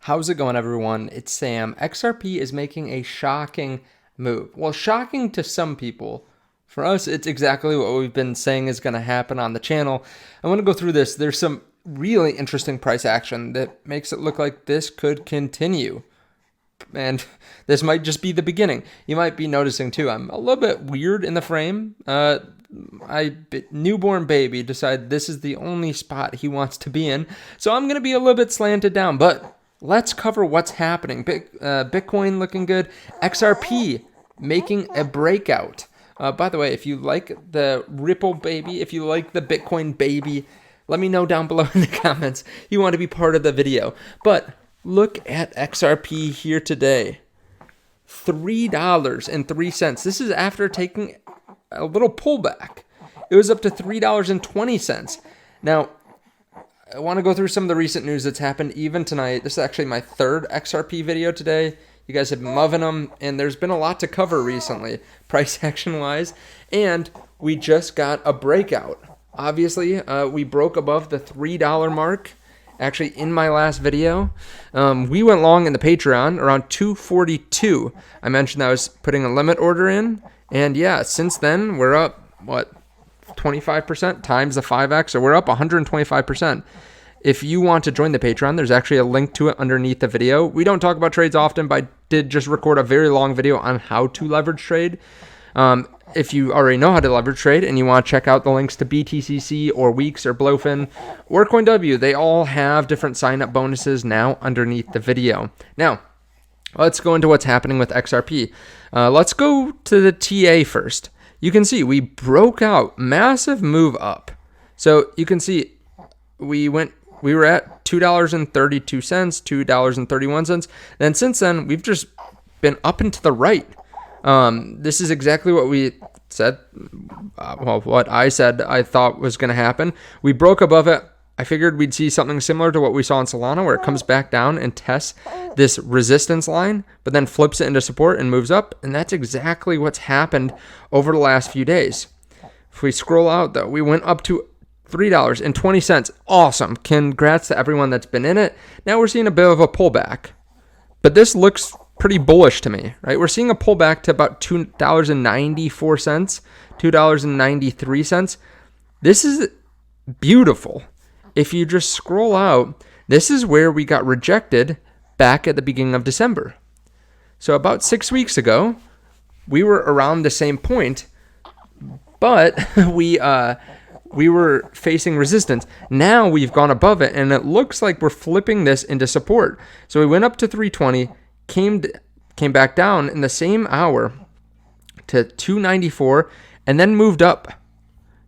How's it going, everyone? It's Sam. XRP is making a shocking move. Well, shocking to some people. For us, it's exactly what we've been saying is going to happen on the channel. I want to go through this. There's some really interesting price action that makes it look like this could continue. And this might just be the beginning. You might be noticing too, I'm a little bit weird in the frame. Newborn baby decided this is the only spot he wants to be in. So I'm going to be a little bit slanted down, but let's cover what's happening. Bitcoin looking good. XRP making a breakout. By the way, if you like the Ripple baby, if you like the Bitcoin baby, let me know down below in the comments. You want to be part of the video. But look at XRP here today. $3.03. This is after taking a little pullback. It was up to $3.20. Now, I want to go through some of the recent news that's happened even tonight. This is actually my third XRP video today. You guys have been loving them, and there's been a lot to cover recently, price action-wise, and we just got a breakout. Obviously, we broke above the $3 mark. Actually, in my last video, we went long in the Patreon around 242. I mentioned I was putting a limit order in, and yeah, since then, we're up, 25% times the 5x, so we're up 125%. If you want to join the Patreon, there's actually a link to it underneath the video. We don't talk about trades often, but I did just record a very long video on how to leverage trade. If you already know how to leverage trade and you want to check out the links to BTCC or WEEX or Blofin or CoinW, they all have different sign-up bonuses now underneath the video. Now, let's go into what's happening with XRP. Let's go to the TA first. You can see we broke out, massive move up. So you can see we were at $2.32, $2.31. Then since then, we've just been up and to the right. This is exactly what we said, what I said I thought was going to happen. We broke above it. I figured we'd see something similar to what we saw in Solana, where it comes back down and tests this resistance line, but then flips it into support and moves up. And that's exactly what's happened over the last few days. If we scroll out, though, we went up to $3.20. Awesome. Congrats to everyone that's been in it. Now we're seeing a bit of a pullback, but this looks pretty bullish to me, right? We're seeing a pullback to about $2.94, $2.93. This is beautiful. If you just scroll out, this is where we got rejected back at the beginning of December. So about 6 weeks ago, we were around the same point, but we were facing resistance. Now we've gone above it, and it looks like we're flipping this into support. So we went up to 320, came back down in the same hour to 294, and then moved up.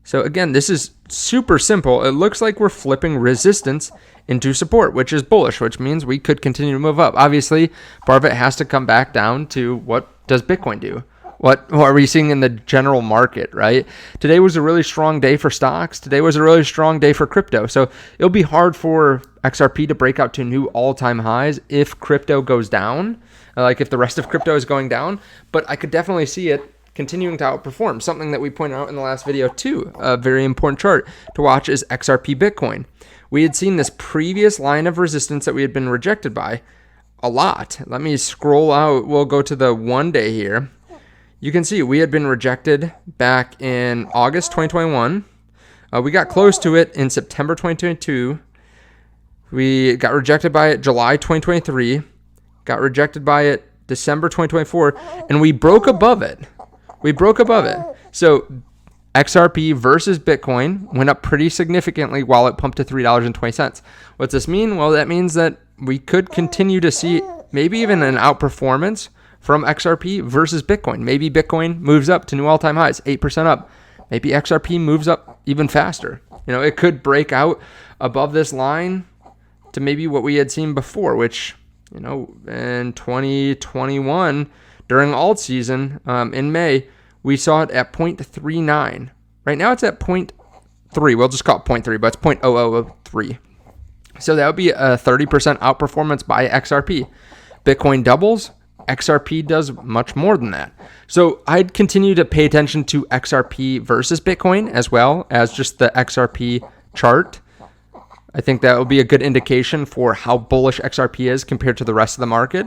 So again, this is super simple. It looks like we're flipping resistance into support, which is bullish, which means we could continue to move up. Obviously, part of it has to come back down to what does Bitcoin do? What are we seeing in the general market, right? Today was a really strong day for stocks. Today was a really strong day for crypto. So it'll be hard for XRP to break out to new all-time highs if crypto goes down, like if the rest of crypto is going down. But I could definitely see it continuing to outperform. Something that we pointed out in the last video too, a very important chart to watch, is XRP Bitcoin. We had seen this previous line of resistance that we had been rejected by a lot. Let me scroll out. We'll go to the 1 day here. You can see we had been rejected back in August 2021. We got close to it in September 2022. We got rejected by it July 2023. Got rejected by it December 2024. And we broke above it. So XRP versus Bitcoin went up pretty significantly while it pumped to $3.20. What's this mean? Well, that means that we could continue to see maybe even an outperformance from XRP versus Bitcoin. Maybe Bitcoin moves up to new all-time highs, 8% up. Maybe XRP moves up even faster. It could break out above this line to maybe what we had seen before, which, in 2021, during alt season, in May, we saw it at 0.39. Right now it's at 0.3. We'll just call it 0.3, but it's 0.0003. So that would be a 30% outperformance by XRP. Bitcoin doubles. XRP does much more than that. So I'd continue to pay attention to XRP versus Bitcoin as well as just the XRP chart. I think that will be a good indication for how bullish XRP is compared to the rest of the market.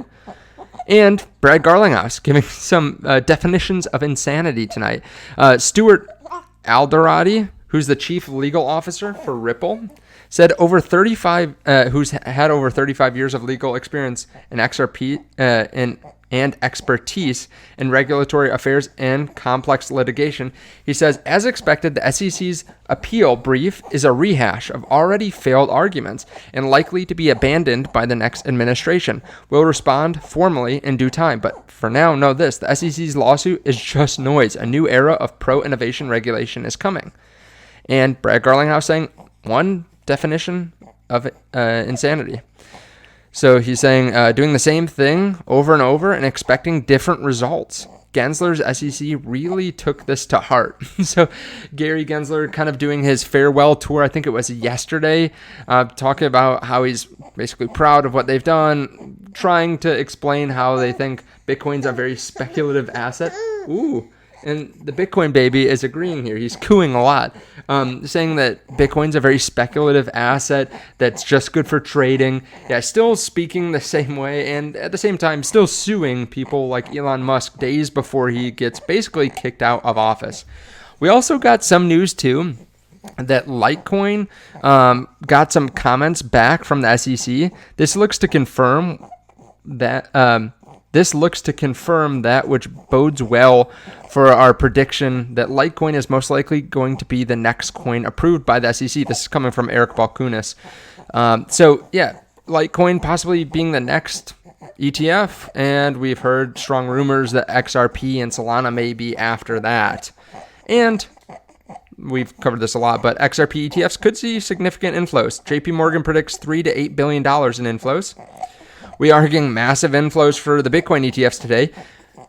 And Brad Garlinghouse giving some definitions of insanity tonight. Stuart Alderati, who's the chief legal officer for Ripple, said who's had over 35 years of legal experience in XRP and expertise in regulatory affairs and complex litigation. He says, as expected, the SEC's appeal brief is a rehash of already failed arguments and likely to be abandoned by the next administration. We'll respond formally in due time, but for now, know this: the SEC's lawsuit is just noise. A new era of pro-innovation regulation is coming. And Brad Garlinghouse saying one definition of insanity. So he's saying doing the same thing over and over and expecting different results. Gensler's SEC really took this to heart. So Gary Gensler kind of doing his farewell tour, I think it was yesterday, talking about how he's basically proud of what they've done, trying to explain how they think Bitcoin's a very speculative asset. Ooh. And the Bitcoin baby is agreeing here. He's cooing a lot, saying that Bitcoin's a very speculative asset that's just good for trading. Yeah, still speaking the same way, and at the same time still suing people like Elon Musk days before he gets basically kicked out of office. We also got some news too that Litecoin got some comments back from the SEC. This looks to confirm that which bodes well for our prediction that Litecoin is most likely going to be the next coin approved by the SEC. This is coming from Eric Balkunas. So yeah, Litecoin possibly being the next ETF, and we've heard strong rumors that XRP and Solana may be after that. And we've covered this a lot, but XRP ETFs could see significant inflows. JP Morgan predicts $3 to $8 billion in inflows. We are getting massive inflows for the Bitcoin ETFs today.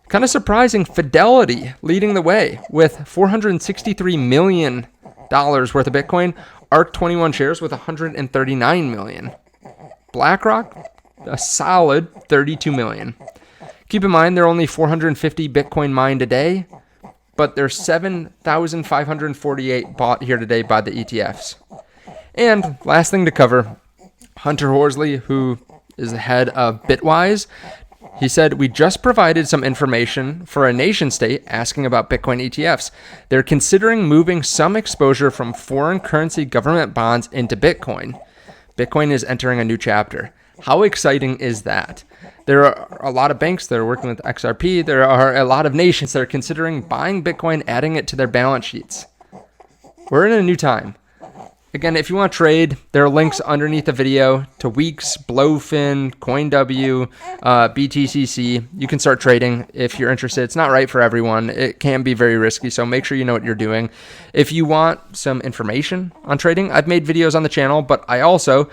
Kind of surprising, Fidelity leading the way with $463 million worth of Bitcoin. ARK 21 shares with $139 million. BlackRock, a solid $32 million. Keep in mind, there are only 450 Bitcoin mined a day, but there's 7,548 bought here today by the ETFs. And last thing to cover, Hunter Horsley, who is the head of Bitwise. He said, we just provided some information for a nation state asking about Bitcoin ETFs. They're considering moving some exposure from foreign currency government bonds into Bitcoin. Bitcoin is entering a new chapter. How exciting is that? There are a lot of banks that are working with XRP. There are a lot of nations that are considering buying Bitcoin, adding it to their balance sheets. We're in a new time. Again, if you want to trade, there are links underneath the video to WEEX, Blofin, CoinW, BTCC. You can start trading if you're interested. It's not right for everyone. It can be very risky, so make sure you know what you're doing. If you want some information on trading, I've made videos on the channel, but I also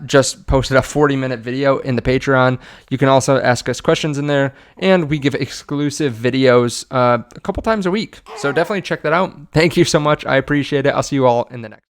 just posted a 40-minute video in the Patreon. You can also ask us questions in there, and we give exclusive videos a couple times a week. So definitely check that out. Thank you so much. I appreciate it. I'll see you all in the next.